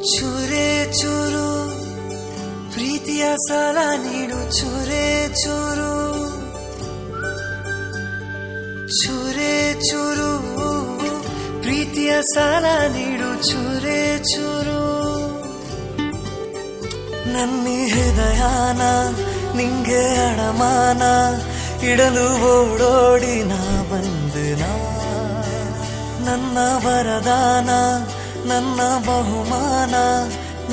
ಚೂರೆ ಚೂರು ಪ್ರೀತಿಯ ಸಾಲ ನೀಡು ಚೂರೆ ಚೂರು ಚೂರೆ ಚೂರು ಪ್ರೀತಿಯ ಸಾಲ ನೀಡು ಚೂರೆ ಚೂರು ನನ್ನ ಹೃದಯನ ನಿಂಗೆ ಅಡಮಾನ ಇಡಲು ಓಡೋಡಿ ನಾ ಬಂದನ ನನ್ನ ವರದಾನ ನನ್ನ ಬಹುಮಾನ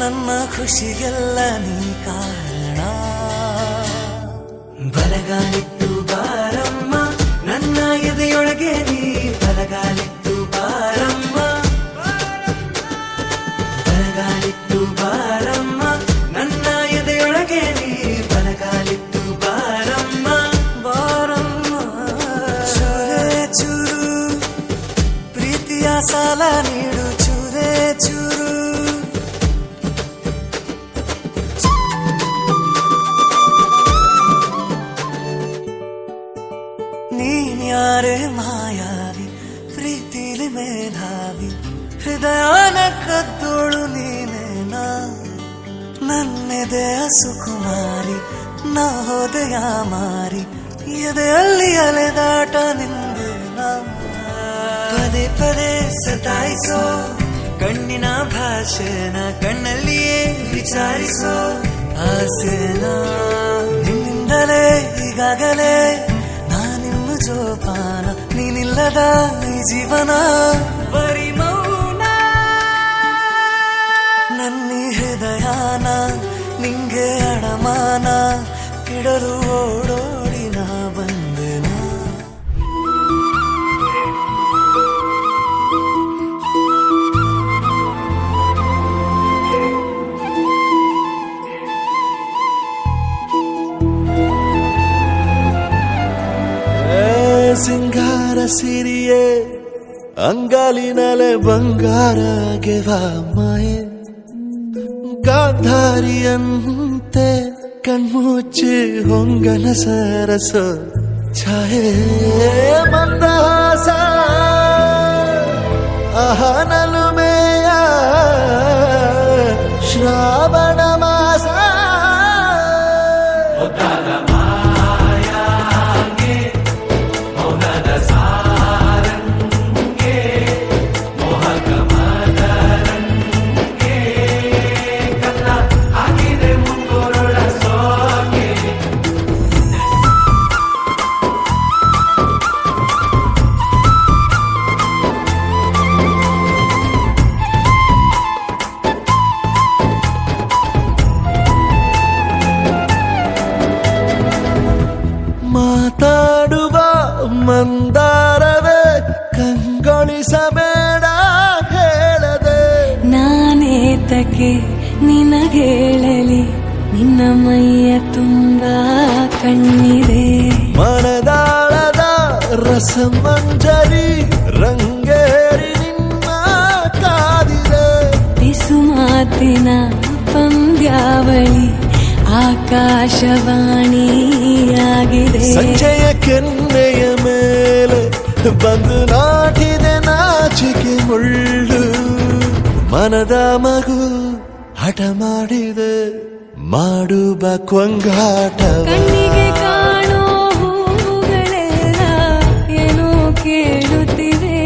ನನ್ನ ಖುಷಿಗೆಲ್ಲ ನೀ ಕಾರಣ ಬಲಗಾಲಿಟ್ಟು ಬಾರಮ್ಮ ನನ್ನ ಎದೆಯೊಳಗೆ ನೀ ಬಲಗಾಲಿಟ್ಟು ಬಾರಮ್ಮ ಬಲಗಾಲಿಟ್ಟು ಬಾರಮ್ಮ ನನ್ನ ಎದೆಯೊಳಗೆ ನೀ ಬಲಗಾಲಿಟ್ಟು ಬಾರಮ್ಮ ಬಾರಮ್ಮ ಚೂರೆ ಚೂರು ಪ್ರೀತಿಯ ಸಾಲ ನೀಡು ಚೂರೆ ಚೂರು ನೀನ್ ಯಾರೇ ಮಾಯಾವಿ ಪ್ರೀತಿಲಿ ಮೇಧಾವಿ ಹೃದಯನ ಕದ್ದೋಳು ನೀನೇನಾ ನನ್ನೆದೆಯ ಸುಕುಮಾರಿ ನಾ ಹೋದೆಯ ಮಾರಿ ಎದೆಯಲ್ಲಿ ಅಲೆದಾಟ ನಿಂದೇನಾ ಪದೇ ಪದೇ ಸತಾಯಿಸೋ ಕಣ್ಣಿನ ಭಾಷೆನ ಕಣ್ಣಲ್ಲಿಯೇ ವಿಚಾರಿಸೋ ಆಸೆನ ನಿನ್ನಿಂದಲೇ ಈಗಾಗಲೇ ನಾನಿನ್ನು ಜೋಪಾನ ನೀನಿಲ್ಲದ ಈ ಜೀವನ ಬರೀ ಮೌನ ನನ್ನ ಹೃದಯನ ನಿಂಗೆ ಅಡಮಾನ ಇಡಲು ಓಡೋಡಿ ನಾ ಬಂದೆನ ಸಿಂಗಾರ ಸಿರಿಯೇ ಅಂಗಾಲಿನಲೆ ಬಂಗಾರಗೆ ಮಾಯೆ ಗಾಂಧಾರಿಯಂತೆ ಕಣ್ಮುಚ್ಚಿ ಹೊಂಗನ ಸರಸ ಛಾಯೆ ಮಂದಹಾಸ ಅಹನಲುಮೆಯ ಶ್ರಾವಣ ಮಾಸ ಮಾತಾಡುವ ಮಂದಾರವೇ ಕಂಗೊಳಿಸಬೇಡ ಹೇಳದೆ ನಾನೇತಕ್ಕೆ ನಿನಗೇಳಲಿ ನಿನ್ನ ಮೈಯ ತುಂಬ ಕಣ್ಣಿದೆ. ಮನದಾಳದ ರಸಮಂಜರಿ ರಂಗೇರಿ ನಿನ್ನ ಕಾದಿದೆ. ಬಿಸು ಮಾತಿನ ಪಂದ್ಯಾವಳಿ ಆಕಾಶವಾಣಿಯಾಗಿದೆ. ಸಂಜೆಯ ಕೆನ್ನೆಯ ಮೇಲೆ ಬಂದು ನಾಟಿದೆ ನಾಚಿಕೆ ಮುಳ್ಳು. ಮನದ ಮಗು ಹಠ ಮಾಡಿದೆ ಮಾಡುವ ಕೊಂಗಾಟವ. ಕಣ್ಣಿಗೆ ಕಾಣೋ ಹೂವುಗಳೆಲ್ಲ ಏನೋ ಕೇಳುತ್ತಿವೆ.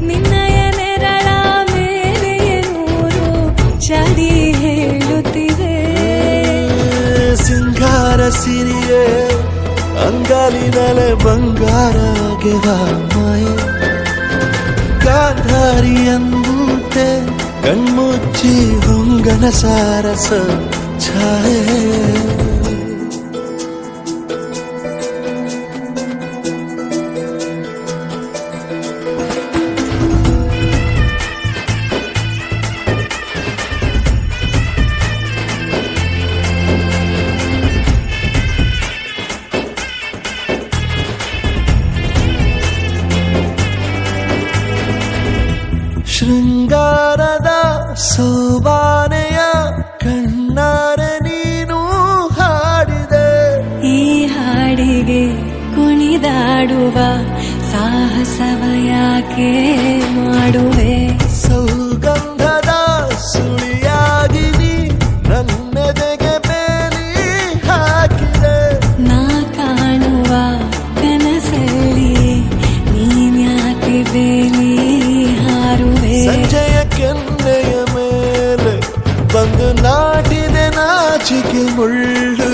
ನಿನ್ನಯ ನೆರಳ ಮೇಲೆ ನೂರು ಚಡಿ ಹೇಳುತ್ತಿವೆ. ಸಿಂಗಾರ ಸಿರಿಯೇ ಅಂಗಾಲಿನಲೆ ಬಂಗಾರಗೆ ಮಾಯ. ಗಾಂಧಾರಿಯಂತೆ ಕಣ್ಮುಚ್ಚಿ ಹೊಂಗನ ಸಾರಸ ಛಾಯೆ. ಶೃಂಗಾರದ ಸೋಬಾನೆಯ ಕಣ್ಣಾರೆ ನೀನು ಹಾಡಿದೆ. ಈ ಹಾಡಿಗೆ ಕುಣಿದಾಡುವ ಸಾಹಸವ ಯಾಕೆ ಮಾಡುವೆ. ಸೌಗಂಧದ ಸುಳಿಯಾಗಿ ನೀ ನನ್ನೆದೆಗೆ ಬೇಲಿ ಹಾಕಿದೆ. ನಾ ಕಾಣುವ ಕನಸಲ್ಲಿ ನೀನ್ಯಾಕೆ ಬೇಲಿ ಹಾರುವೆ. ಸಂಜೆಯ ಕೆನ್ನೆಯ ಮೇಲೆ ಬಂದು ನಾಟಿದೆ ನಾಚಿಕೆ ಮುಳ್ಳು.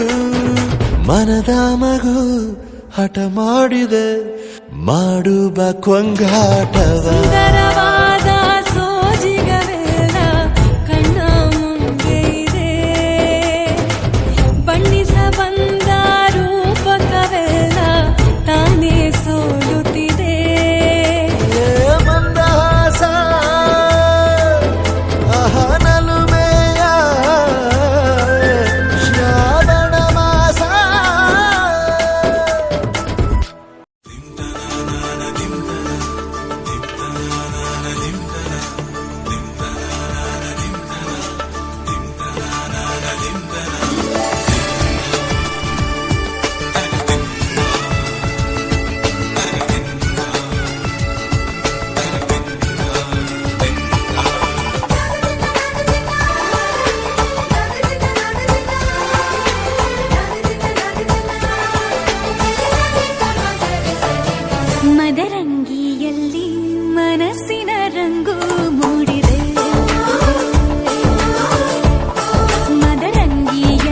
ಮನದ ಮಗು ಹಠ ಮಾಡಿದೆ ಮಾಡುವ ಕೊಂಗಾಟವ. ಸುಂದರವಾದ ಸೋಜಿಗವೆಲ್ಲ ಕಣ್ಣ ಮುಂದೆ ಇದೆ. ಬಣ್ಣಿಸ ಬಂದ ರೂಪಕವೆಲ್ಲ ತಾನೇ ಸೋಲುತ್ತಿದೆ. ಮಂದಹಾಸ ಅಹನಲುಮೆಯ ಶ್ರಾವಣ ಮಾಸ. ಮದರಂಗಿಯಲ್ಲಿ ಮನಸ್ಸಿನ ರಂಗು ಮೂಡಿದೆ. ಮದರಂಗಿಯಲ್ಲಿ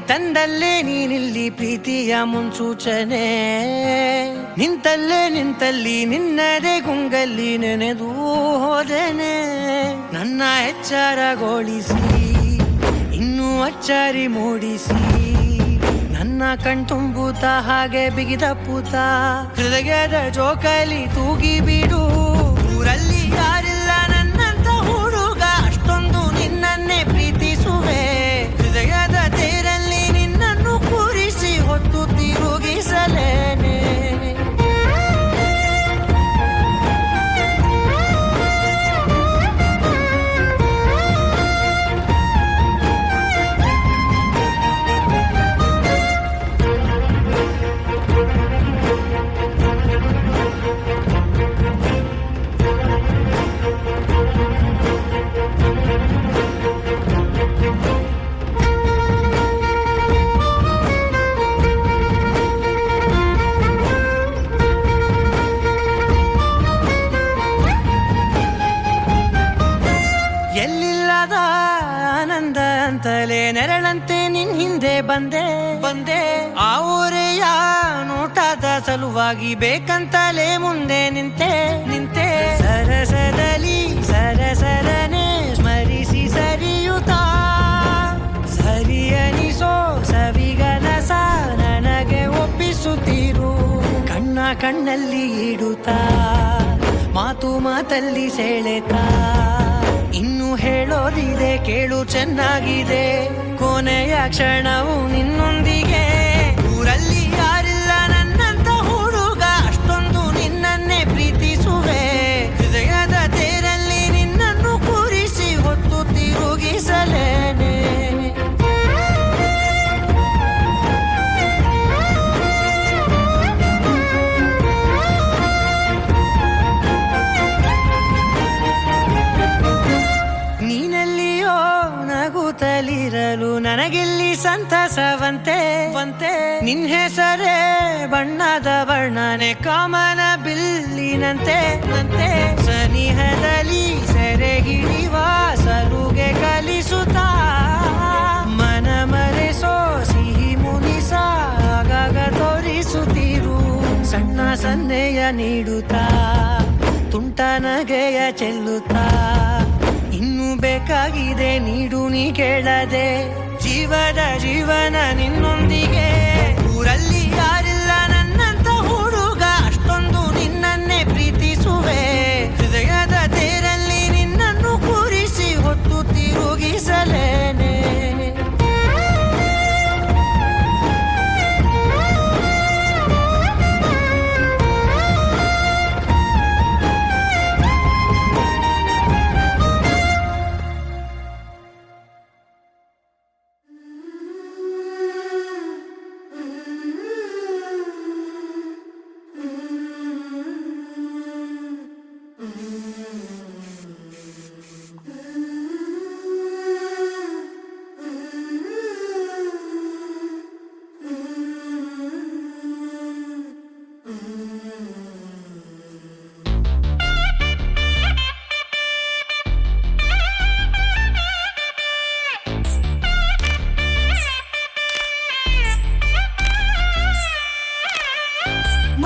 ತಂದಲ್ಲೇ ನೀನಿಲ್ಲಿ ಪ್ರೀತಿಯ ಮುನ್ಸೂಚನೆ, ನಿಂತಲ್ಲಿ ನಿನ್ನದೇ ಗುಂಗಲ್ಲಿ ನೆನೆದು ಹೋದೆನೆ. ನನ್ನ ಎಚ್ಚರಗೊಳಿಸಿ ಇನ್ನೂ ಅಚ್ಚರಿ ಮೂಡಿಸಿ, ನನ್ನ ಕಣ್ತುಂಬುತ್ತ ಹಾಗೆ ಬಿಗಿದ ಪೂತ, ಹೃದಯದ ಜೋಕಾಲಿ ತೂಗಿ ಬಿಡು. ಊರಲ್ಲಿ ಯಾರಿಲ್ಲ ನನ್ನಂತ ಹುಡುಗ, ಅಷ್ಟೊಂದು ನಿನ್ನನ್ನೇ ಪ್ರೀತಿಸುವೆ. ಹೃದಯದ ತೇರಲ್ಲಿ ನಿನ್ನನ್ನು ಕೂರಿಸಿ ಹೊತ್ತು ತಿರುಗಿಸಲೇನೆ. ಎಲ್ಲಿಲ್ಲದ ಆನಂದ ಅಂತಲೇ ನೆರಳಂತೆ ನಿನ್ ಹಿಂದೆ ಬಂದೆ. ಆ ಊರೆಯ ನೋಟದ ಸಲುವಾಗಿ ಬೇಕಂತಲೇ ಮುಂದೆ ನಿಂತೆ. ಸರಸದಲ್ಲಿ ಸರಸರನೆ ಸ್ಮರಿಸಿ ಸರಿಯುತ್ತಾ, ಸರಿಯನಿಸೋ ಸವಿಗನಸ ನನಗೆ ಒಪ್ಪಿಸುತ್ತೀರು. ಕಣ್ಣಲ್ಲಿ ಇಡುತ್ತಾ, ಮಾತಲ್ಲಿ ಸೆಳೆತಾ, ಇನ್ನು ಹೇಳೋದಿದೆ ಕೇಳು ಚೆನ್ನಾಗಿದೆ. ಕೊನೆಯ ಕ್ಷಣವು ನಿನ್ನೊಂದಿಗೆ. ಊರಲ್ಲಿ ಯಾರಿಲ್ಲ ನನ್ನಂತ ಹುಡುಗ, ಅಷ್ಟೊಂದು ನಿನ್ನನ್ನೇ ಪ್ರೀತಿಸುವೆ. ಹೃದಯದ ತೇರಲ್ಲಿ ನಿನ್ನನ್ನು ಕೂರಿಸಿ ಹೊತ್ತು ತಿರುಗಿಸಲೇನೆ. ನೀನೆಲ್ಲಿಯೋ ನಗುತ್ತಲಿರಲು ನನಗೆಲ್ಲಿ ಸಂತಸವಂತೆ. ನಿನ್ ಹೆಸರೇ ಬಣ್ಣದ ವರ್ಣನೆ ಕಾಮನ ಬಿಲ್ಲಿನಂತೆ. ಸನಿಹದಲ್ಲಿ ಸೆರೆಗಿಳಿವ ಸಲುಗೆ ಕಲಿಸುತ್ತಾ, ಮನ ಮರೆಸೋ ಸಿಹಿ ಮುನಿಸ ಆಗಾಗ ತೋರಿಸುತ್ತೀರು. ಸಣ್ಣ ಸನ್ನೆಯ ನೀಡುತ್ತಾ, ತುಂಟ ನಗೆಯ ಚೆಲ್ಲುತ್ತಾ, ಇನ್ನು ಬೇಕಾಗಿದೆ ನೀಡು ನೀ ಕೇಳದೆ. ಜೀವನ ನಿನ್ನೊಂದಿಗೆ. ಊರಲ್ಲಿ ಯಾರಿಲ್ಲ ನನ್ನಂತ ಹುಡುಗ, ಅಷ್ಟೊಂದು ನಿನ್ನನ್ನೇ ಪ್ರೀತಿಸುವೆ. ಹೃದಯದ ತೇರಲ್ಲಿ ನಿನ್ನನ್ನು ಕೂರಿಸಿ ಹೊತ್ತು ತಿರುಗಿಸಲೇನೆ.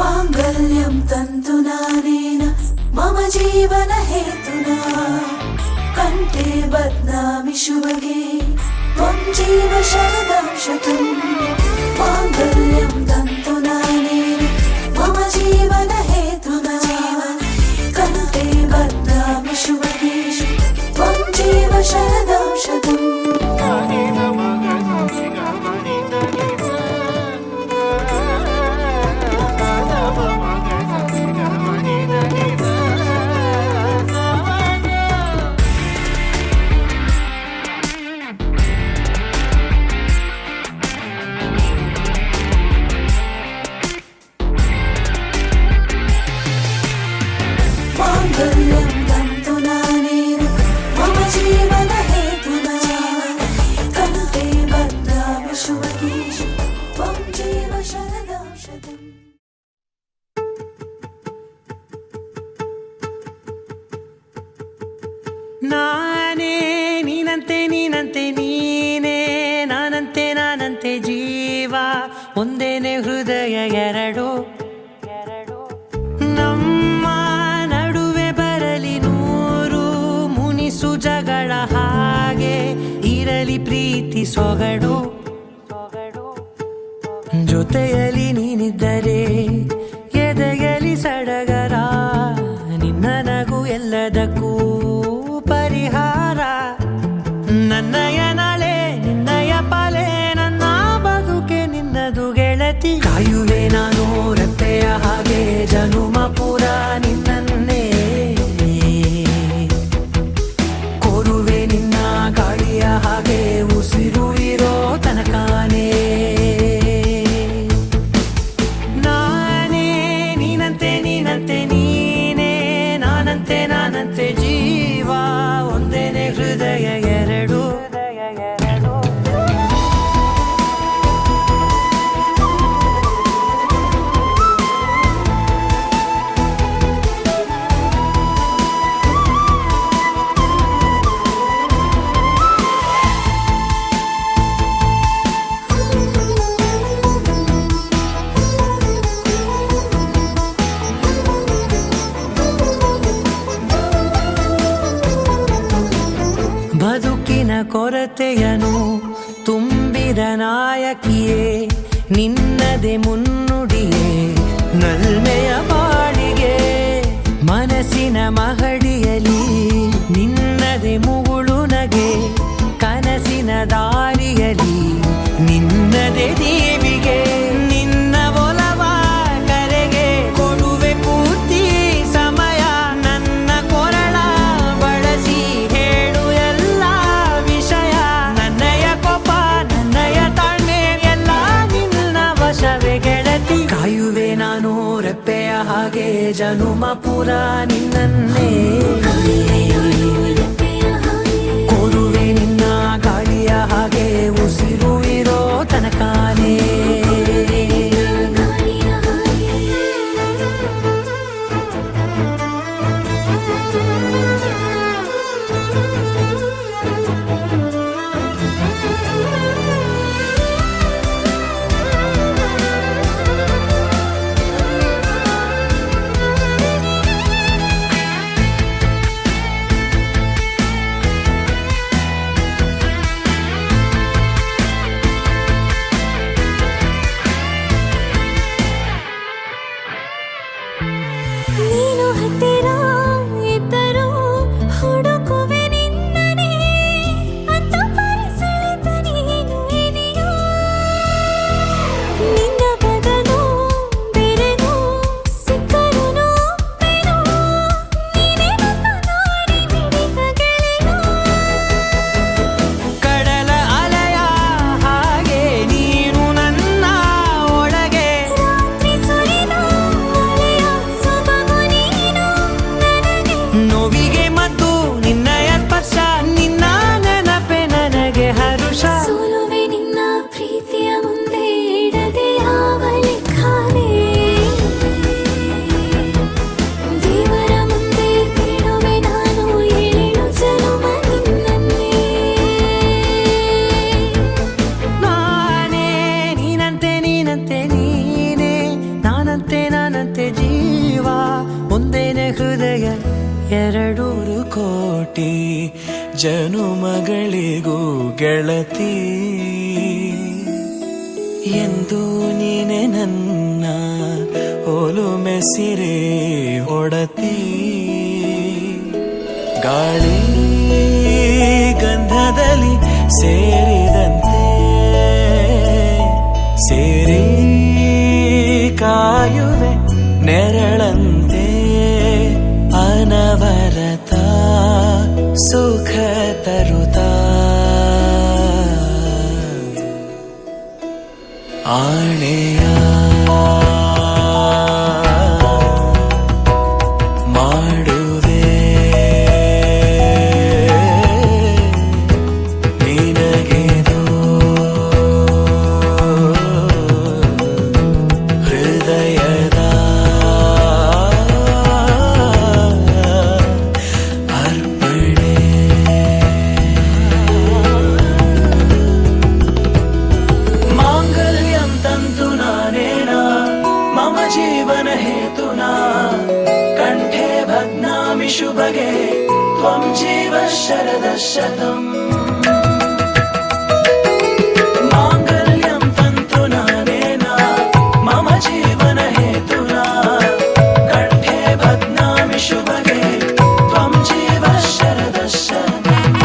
माङ्गल्यं तन्तुनानेन मम जीवन हेतुना, कण्ठे बध्नामि शुभगे त्वं जीव शरदं शतम्. माङ्गल्यं तन्तुनानेन मम जीवन हेतुना, कण्ठे बध्नामि शुभगे त्वं जीव शरदं शतम्. ಒಂದೇನೆ ಹೃದಯ ಎರಡು. ನಮ್ಮ ನಡುವೆ ಬರಲಿ ನೂರು ಮುನಿಸು ಜಗಳ, ಹಾಗೆ ಇರಲಿ ಪ್ರೀತಿ ಸೊಗಡು. ಜೊತೆಯಲ್ಲಿ ನೀನಿದ್ದರೆ ಎದೆಯಲಿ ಸಡಗರ, ನಿನ್ನ ನಗು ಎಲ್ಲದಕ್ಕೂ ಪರಿಹಾರ. ನನ್ನಯ ನಾಳೆ ನಿನ್ನಯ ಪಾಲೆ, ನನ್ನ ಬದುಕೆ ನಿನ್ನದು ಗೆಳತಿ. ಕಾಯುವೆ ನಾನು ರೆಪ್ಪೆಯ ಹಾಗೆ ಜನುಮ ಪುರ ನಿನ್ನನ್ನೇ, ಕೋರುವೆ ನಿನ್ನ ಗಾಳಿಯ ಹಾಗೆ ಉಸಿರು ಇರೋ ತನಕಾನೇ. ನಾನೇ ನೀನಂತೆ ನೀನಂತೆ ನೀನೇ, ನಾನಂತೆ ನಾನಂತೆ ಜೀವ, ಒಂದೇನೆ ಹೃದಯ ಎರಡು. ಬದುಕಿನ ಕೊರತೆಯನು ತುಂಬಿದ ನಾಯಕಿಯೇ, ನಿನ್ನದೆ ಮುನ್ನುಡಿಯೇ ನಲ್ಮೆಯ ಬಾಳಿಗೆ. ಮನಸ್ಸಿನ ಮಹಡಿಯಲಿ ನಿನ್ನದೆ ಮುಗುಳು ನಗೆ, ಕನಸಿನ ದಾರಿಯಲಿ ನಿನ್ನದೆ ದೇವಿಗೆ. ನಿನ್ನ ಒಲವ ಕರೆಗೆ ಕೊಡುವೆ ಪೂರ್ತಿ ಸಮಯ, ನನ್ನ ಕೊರಳ ಬಳಸಿ ಹೇಳು ಎಲ್ಲ ವಿಷಯ. ನನ್ನಯ ಕೋಪ ನನ್ನಯ ತಾಳ್ಮೆ ಎಲ್ಲ ನಿನ್ನ ವಶವೇ ಗೆಳತಿ. ಕಾಯುವೆ ನಾನು ರೆಪ್ಪೆಯ ಹಾಗೆ ಜನುಮ ಪುರ ನಿನ್ನನ್ನೇ, ಕೋರುವೆ ನಿನ್ನ ಗಾಳಿಯ ಹಾಗೆ ಉಸಿರು ಇರೋ ತನಕಾನೇ. ನೀನು ಹತ್ತಿರ ಇದ್ದರೂ ಹುಡುಕುವೆ ನಿನ್ನನೇ, ಅಂತ ಪರಿಸೆಳೆದ ನೀನು ಇದೆಯೋ. ನಿನ್ನ ಬದಲು ಬೇರೆನೋ ಸಿಕ್ಕರೂ ನೋವೆನೋ, ನೀನೇ ನನ್ನ ನಾಡಿ ಮಿಡಿದ ಗೆಳೆಯೋ. ಕಡಲ ಅಲೆಯ ಹಾಗೆ ನೀನು ನನ್ನ ಒಳಗೆ, ರಾತ್ರಿ ಸುರಿದ ಮಳೆಯ ಸೊಬಗು ನೀನು ನನಗೆ. ನೋವಿಗೆ ಮದ್ದು ನಿನ್ನಯ ಸ್ಪರ್ಶ, ನಿನ್ನ ನೆನಪೆ ನನಗೆ ಹರುಷ. ಸೋಲುವೆ ನಿನ್ನ ಪ್ರೀತಿಯ ಮುಂದೆ ಇಡದೆ ಯಾವ ಲೆಕ್ಕನೇ, ದೇವರ ಮುಂದೆ ಬಿಡುವೆ ನಾನು ಏಳು ಜನುಮ ನಿನ್ನನ್ನೇ. ನಾನೇ ನೀನಂತೆ ನೀನಂತೆ ನೀನೇ, ನಾನಂತೆ ನಾನಂತೆ ಜೀವ, ಒಂದೇನೆ ಹೃದಯ ಎರಡು. ಕೋಟಿ ಜನುಮಗಳಿಗೂ ಗೆಳತಿ, ಎಂದು ನೀನೆ ನನ್ನ ಒಲುಮೆ ಸಿರೆ ಒಡತಿ. ಗಾಳಿ ಗಂಧದಲ್ಲಿ ಸೇರಿದಂತೆ ಸೇರಿ ಕಾಯುವೆ ನೆರಳಂತೆ, ಅನವರತ ಸುಖ ತರುತ್ತಾ ಆಣೆಯ ಮಾಡುವೆ ನಿನಗೆದು ಹೃದಯದ ಅರ್ಪಣೆ. ಮಾಂಗಲ್ಯಂ ತಂತು त्वं जीव शरदः शतम् माङ्गल्यं तन्तुना नेन मम जीवनहेतुना कण्ठे बध्नामि शुभगे त्वं जीव शरदः शतम्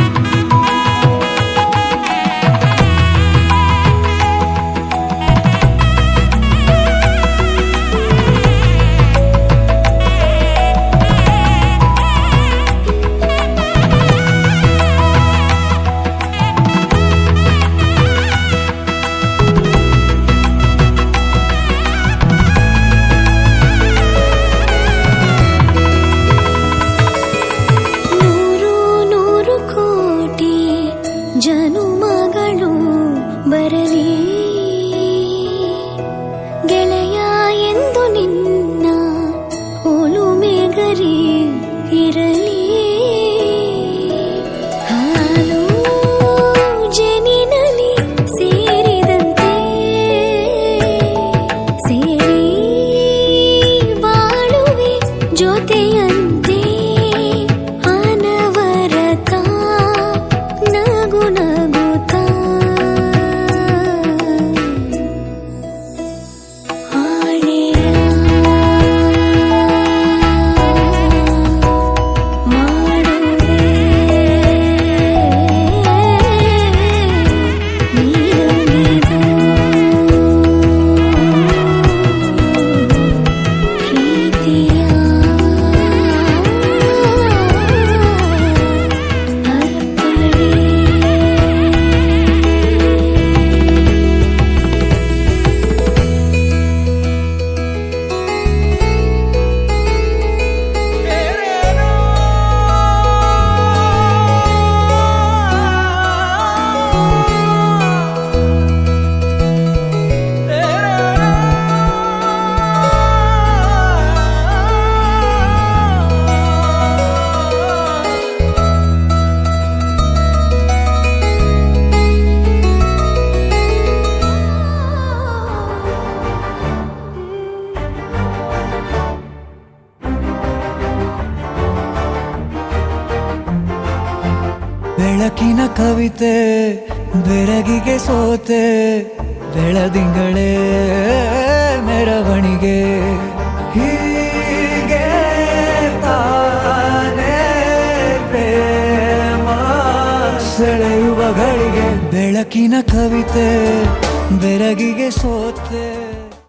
ನೂರು ನೂರು ಕೋಟಿ ಜನುಮಗಳು ಬರಲಿ ಗೆಳೆಯ ಎಂದು ನಿನ್ನ ಒಲುಮೆಗರಿ ಇರಲಿ ಹಾಲು ಜನಿನಲಿ ಸೇರಿದಂತೆ ಸೇರಿ ಬಾಳುವೆ ಜೊತೆಯಂತೆ ಅನವರತ ನಗು ನಗುತ್ತಾ ಆಳೆಯ ಮಾಡುವೆ ನೀರಲಿದು ಪ್ರೀತಿಯ ಬೆಳಕಿನ ಕವಿತೆ ಬೆರಗಿಗೆ ಸೋತೆ ಬೆಳದಿಂಗಳೇ ಮೆರವಣಿಗೆ ಹೀಗೆ ತಾನೇ ಪ್ರೇಮ ಸೆಳೆಯುವ ಗಳಿಗೆ ಬೆಳಕಿನ ಕವಿತೆ ಬೆರಗಿಗೆ ಸೋತೆ